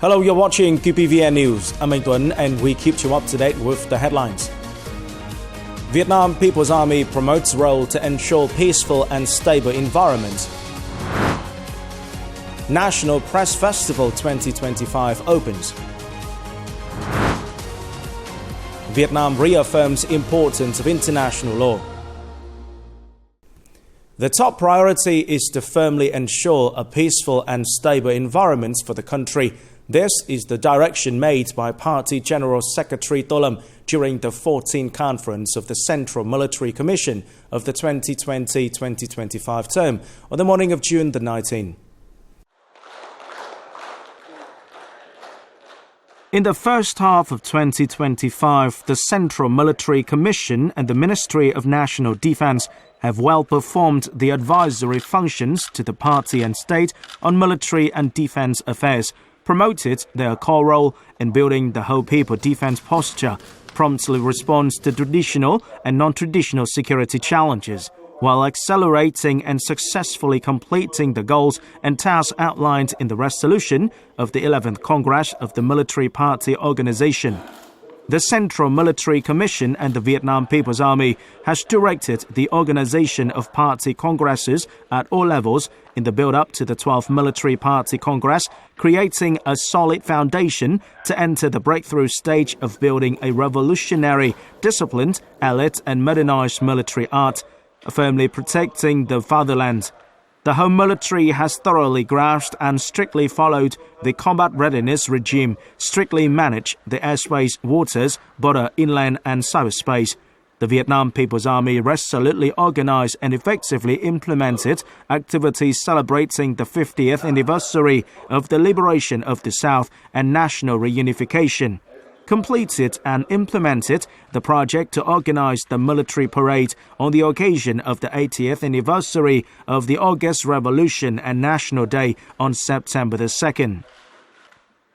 Hello, you're watching QPVN News. I'm INT'L and we keep you up to date with the headlines. Vietnam People's Army promotes role to ensure peaceful and stable environment. National Press Festival 2025 opens. Vietnam reaffirms importance of international law. The top priority is to firmly ensure a peaceful and stable environment for the country. This is the direction made by Party General Secretary INT'L during the 14th conference of the Central Military Commission of the 2020-2025 term on the morning of June the 19th. In the first half of 2025, the Central Military Commission and the Ministry of National Defense have well performed the advisory functions to the party and state on military and defense affairs, promoted their core role in building the whole people defense posture, promptly responds to traditional and non-traditional security challenges, while accelerating and successfully completing the goals and tasks outlined in the resolution of the 11th Congress of the Military Party Organization. The Central Military Commission and the Vietnam People's Army has directed the organization of party congresses at all levels in the build-up to the 12th Military Party Congress, creating a solid foundation to enter the breakthrough stage of building a revolutionary, disciplined, elite and modernized military art, firmly protecting the fatherland. The home military has thoroughly grasped and strictly followed the combat readiness regime, strictly managed the airspace, waters, border, inland and cyberspace. The Vietnam People's Army resolutely organized and effectively implemented activities celebrating the 50th anniversary of the liberation of the South and national reunification. Completed and implemented the project to organize the military parade on the occasion of the 80th anniversary of the August Revolution and National Day on September the 2nd.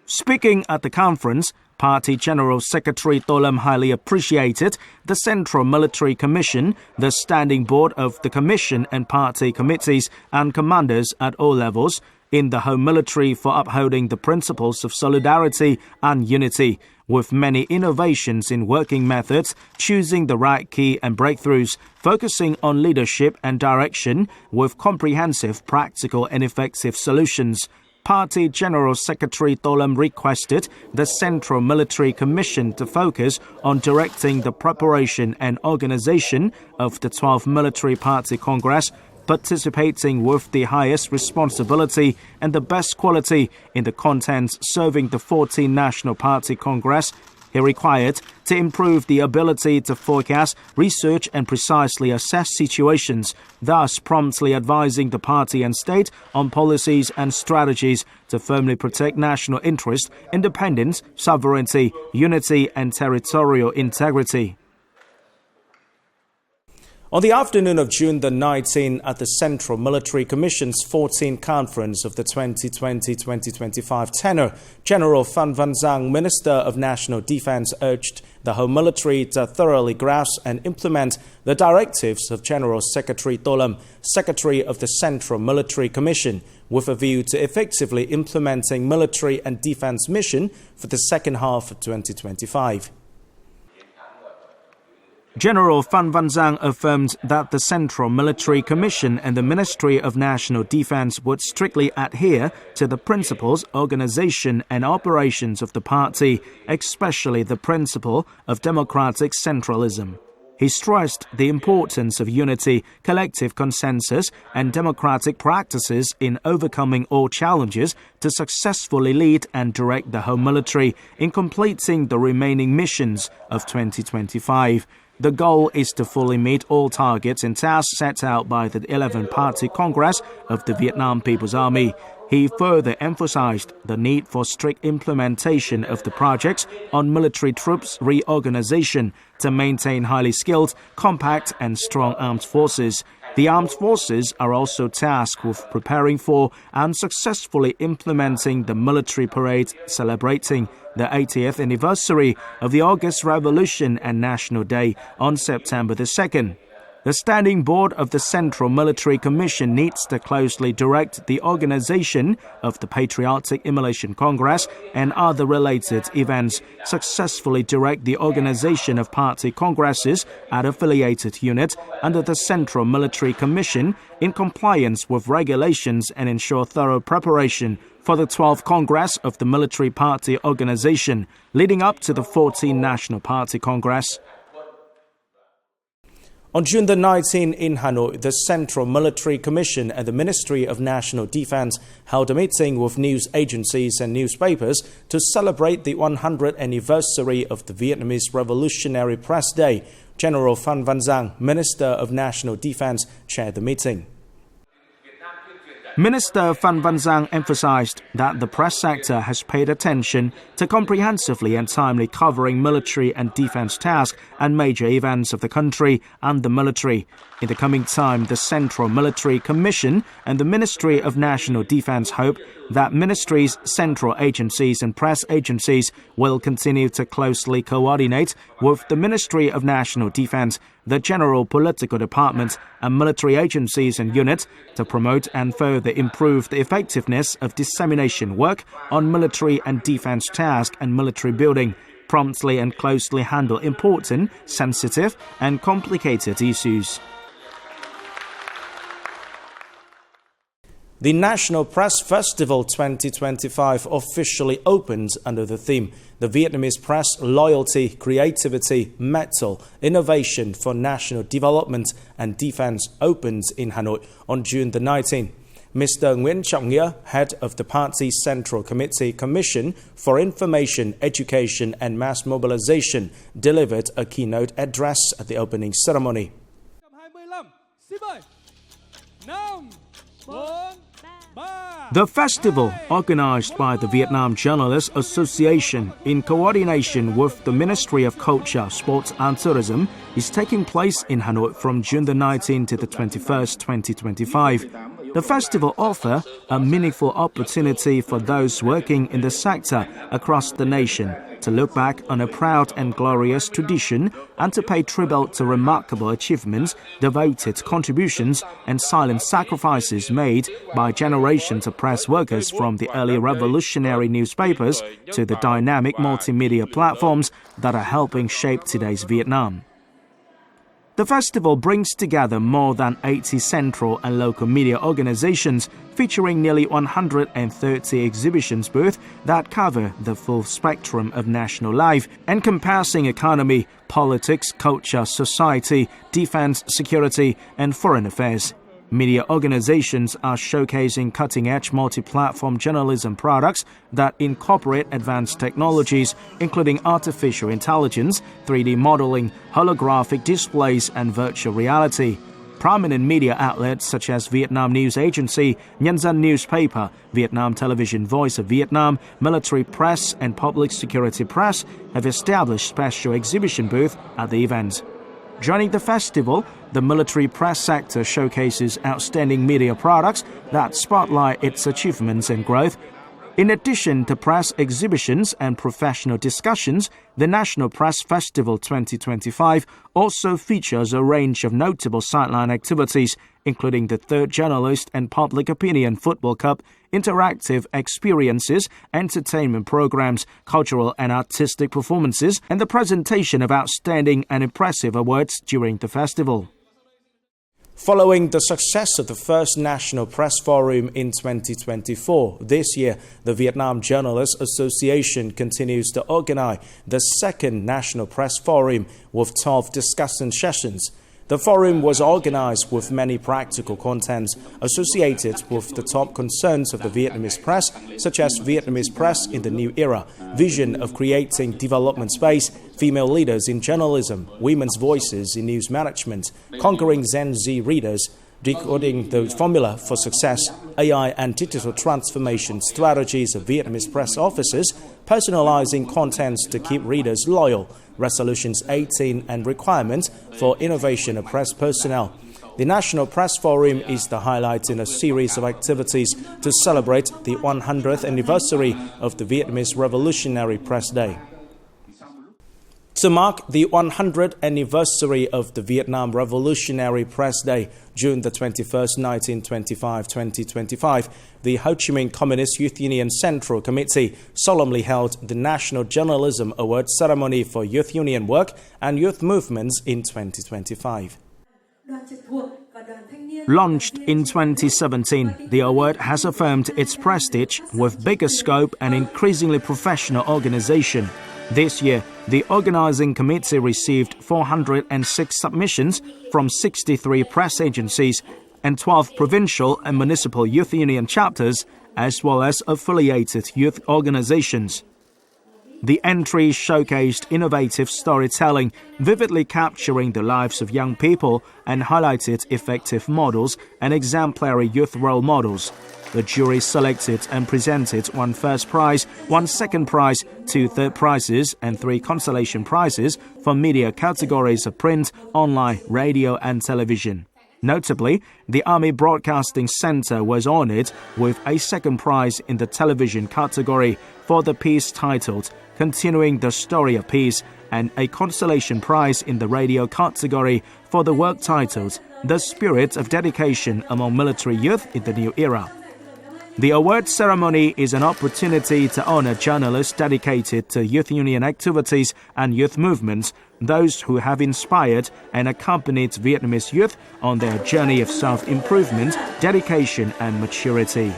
Speaking at the conference, Party General Secretary INT'L highly appreciated the Central Military Commission, the standing board of the Commission and party committees and commanders at all levels in the home military for upholding the principles of solidarity and unity, with many innovations in working methods, choosing the right key and breakthroughs, focusing on leadership and direction with comprehensive, practical and effective solutions. Party General Secretary INT'L requested the Central Military Commission to focus on directing the preparation and organization of the 12th Military Party Congress, participating with the highest responsibility and the best quality in the contents serving the 14th National Party Congress. He required to improve the ability to forecast, research and precisely assess situations, thus promptly advising the party and state on policies and strategies to firmly protect national interest, independence, sovereignty, unity and territorial integrity. On the afternoon of June the 19th, at the Central Military Commission's 14th Conference of the 2020-2025 tenure, General Phan Van Giang, Minister of National Defense, urged the whole military to thoroughly grasp and implement the directives of General Secretary INT'L, Secretary of the Central Military Commission, with a view to effectively implementing military and defense mission for the second half of 2025. General Phan Van Giang affirmed that the Central Military Commission and the Ministry of National Defense would strictly adhere to the principles, organization and operations of the party, especially the principle of democratic centralism. He stressed the importance of unity, collective consensus and democratic practices in overcoming all challenges to successfully lead and direct the whole military in completing the remaining missions of 2025. The goal is to fully meet all targets and tasks set out by the 11th Party Congress of the Vietnam People's Army. He further emphasized the need for strict implementation of the projects on military troops reorganization to maintain highly skilled, compact and strong armed forces. The armed forces are also tasked with preparing for and successfully implementing the military parade celebrating the 80th anniversary of the August Revolution and National Day on September the 2nd. The Standing Board of the Central Military Commission needs to closely direct the organization of the Patriotic Immolation Congress and other related events, successfully direct the organization of party congresses at affiliated units under the Central Military Commission in compliance with regulations and ensure thorough preparation for the 12th Congress of the Military Party Organization, leading up to the 14th National Party Congress. On June the 19th in Hanoi, the Central Military Commission and the Ministry of National Defense held a meeting with news agencies and newspapers to celebrate the 100th anniversary of the Vietnamese Revolutionary Press Day. General Phan Van Giang, Minister of National Defense, chaired the meeting. Minister Phan Van Giang emphasized that the press sector has paid attention to comprehensively and timely covering military and defense tasks and major events of the country and the military. In the coming time, the Central Military Commission and the Ministry of National Defense hope that ministries, central agencies and press agencies will continue to closely coordinate with the Ministry of National Defense, the General Political Department and military agencies and units to promote and further improve the effectiveness of dissemination work on military and defense tasks and military building, promptly and closely handle important, sensitive and complicated issues. The National Press Festival 2025 officially opens under the theme The Vietnamese Press Loyalty, Creativity, Mettle, Innovation for National Development and Defense opens in Hanoi on June the 19th. Mr. Nguyễn Trọng Nghĩa, head of the party's Central Committee Commission for Information, Education and Mass Mobilization, delivered a keynote address at the opening ceremony. The festival, organized by the Vietnam Journalists Association in coordination with the Ministry of Culture, Sports and Tourism, is taking place in Hanoi from June the 19th to the 21st, 2025. The festival offers a meaningful opportunity for those working in the sector across the nation to look back on a proud and glorious tradition and to pay tribute to remarkable achievements, devoted contributions and silent sacrifices made by generations of press workers from the early revolutionary newspapers to the dynamic multimedia platforms that are helping shape today's Vietnam. The festival brings together more than 80 central and local media organizations, featuring nearly 130 exhibitions booths that cover the full spectrum of national life, encompassing economy, politics, culture, society, defense, security, and foreign affairs. Media organizations are showcasing cutting-edge multi-platform journalism products that incorporate advanced technologies, including artificial intelligence, 3D modeling, holographic displays, and virtual reality. Prominent media outlets such as Vietnam News Agency, Nhân dân Newspaper, Vietnam Television Voice of Vietnam, Military Press, and Public Security Press have established special exhibition booths at the event. Joining the festival, the military press sector showcases outstanding media products that spotlight its achievements and growth. In addition to press exhibitions and professional discussions, the National Press Festival 2025 also features a range of notable sideline activities, including the third Journalist and Public Opinion Football Cup, interactive experiences, entertainment programs, cultural and artistic performances, and the presentation of outstanding and impressive awards during the festival. Following the success of the first National Press Forum in 2024, this year, the Vietnam Journalists Association continues to organize the second National Press Forum with 12 discussion sessions. The forum was organized with many practical contents associated with the top concerns of the Vietnamese press, such as Vietnamese press in the new era, vision of creating development space, female leaders in journalism, women's voices in news management, conquering Gen Z readers, decoding the formula for success, AI and digital transformation strategies of Vietnamese press officers, personalizing contents to keep readers loyal, Resolutions 18 and requirements for innovation of press personnel. The National Press Forum is the highlight in a series of activities to celebrate the 100th anniversary of the Vietnamese Revolutionary Press Day. To mark the 100th anniversary of the Vietnam Revolutionary Press Day, June the 21st, 1925, the Ho Chi Minh Communist Youth Union Central Committee solemnly held the National Journalism Award Ceremony for Youth Union Work and Youth Movements in 2025. Launched in 2017, the award has affirmed its prestige with bigger scope and increasingly professional organization. This year, the organizing committee received 406 submissions from 63 press agencies and 12 provincial and municipal youth union chapters, as well as affiliated youth organizations. The entries showcased innovative storytelling, vividly capturing the lives of young people, and highlighted effective models and exemplary youth role models. The jury selected and presented 1 first prize, 1 second prize, 2 third prizes, and 3 consolation prizes for media categories of print, online, radio, and television. Notably, the Army Broadcasting Center was honored with a second prize in the television category for the piece titled Continuing the Story of Peace, and a consolation prize in the radio category for the work titled The Spirit of Dedication Among Military Youth in the New Era. The award ceremony is an opportunity to honor journalists dedicated to youth union activities and youth movements, those who have inspired and accompanied Vietnamese youth on their journey of self-improvement, dedication, and maturity.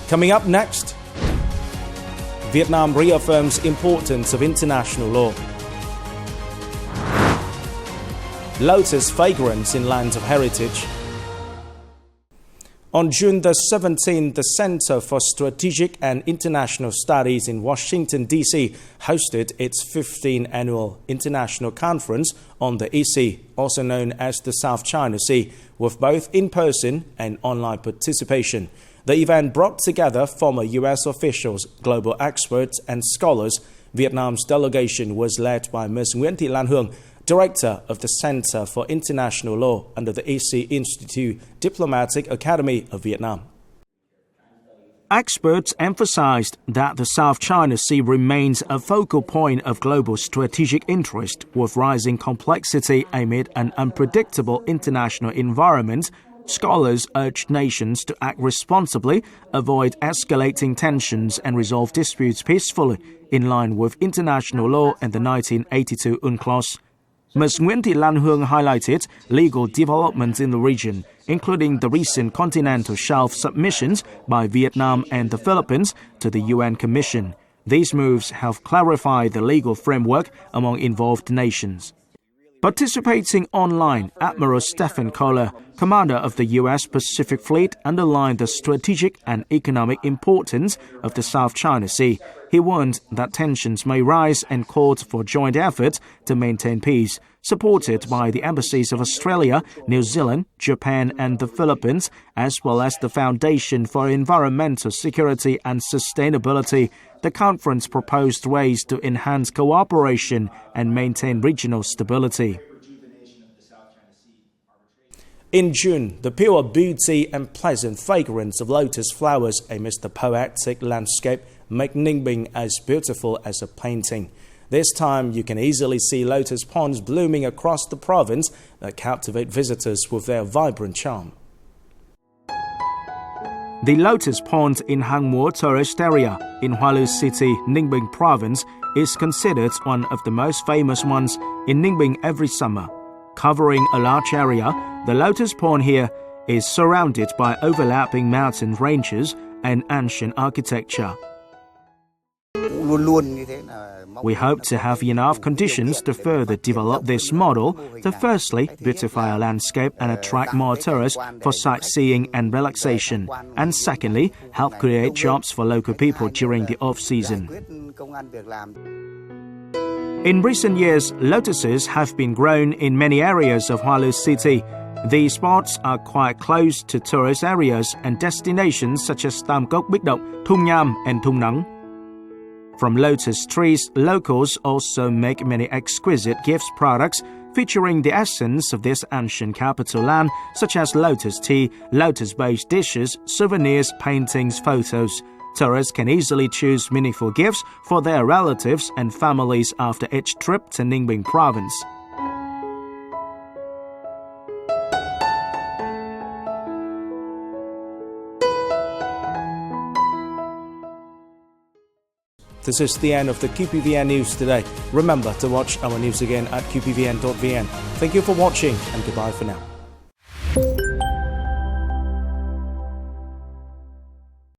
Coming up next, Vietnam reaffirms importance of international law. Lotus fragrance in lands of heritage. On June the 17th, the Center for Strategic and International Studies in Washington, D.C. hosted its 15th annual International Conference on the EC, also known as the South China Sea, with both in-person and online participation. The event brought together former U.S. officials, global experts, and scholars. Vietnam's delegation was led by Ms. INT'L Hương, Director of the Center for International Law under the EC Institute Diplomatic Academy of Vietnam. Experts emphasized that the South China Sea remains a focal point of global strategic interest, with rising complexity amid an unpredictable international environment. Scholars urged nations to act responsibly, avoid escalating tensions, and resolve disputes peacefully, in line with international law and the 1982 UNCLOS. Ms. INT'L Hương highlighted legal developments in the region, including the recent continental shelf submissions by Vietnam and the Philippines to the UN Commission. These moves have clarified the legal framework among involved nations. Participating online, Admiral Stephen Kohler, commander of the U.S. Pacific Fleet, underlined the strategic and economic importance of the South China Sea. He warned that tensions may rise and called for joint efforts to maintain peace, supported by the embassies of Australia, New Zealand, Japan, and the Philippines, as well as the Foundation for Environmental Security and Sustainability. The conference proposed ways to enhance cooperation and maintain regional stability. In June, the pure beauty and pleasant fragrance of lotus flowers amidst the poetic landscape make Ninh Bình as beautiful as a painting. This time, you can easily see lotus ponds blooming across the province that captivate visitors with their vibrant charm. The Lotus Pond in Hang Mua tourist area in Hoa Lu City, Ninh Bình province, is considered one of the most famous ones in Ninh Bình every summer. Covering a large area, the Lotus Pond here is surrounded by overlapping mountain ranges and ancient architecture. We hope to have enough conditions to further develop this model to firstly beautify our landscape and attract more tourists for sightseeing and relaxation, and secondly help create jobs for local people during the off-season. In recent years, lotuses have been grown in many areas of Hoa Lu City. These spots are quite close to tourist areas and destinations such as Tam Cốc Bích Động, Thung Nham, and Thung Nắng. From lotus trees, locals also make many exquisite gift products featuring the essence of this ancient capital land, such as lotus tea, lotus-based dishes, souvenirs, paintings, photos. Tourists can easily choose meaningful gifts for their relatives and families after each trip to Ninh Bình province. This is the end of the QPVN News today. Remember to watch our news again at qpvn.vn. Thank you for watching and goodbye for now.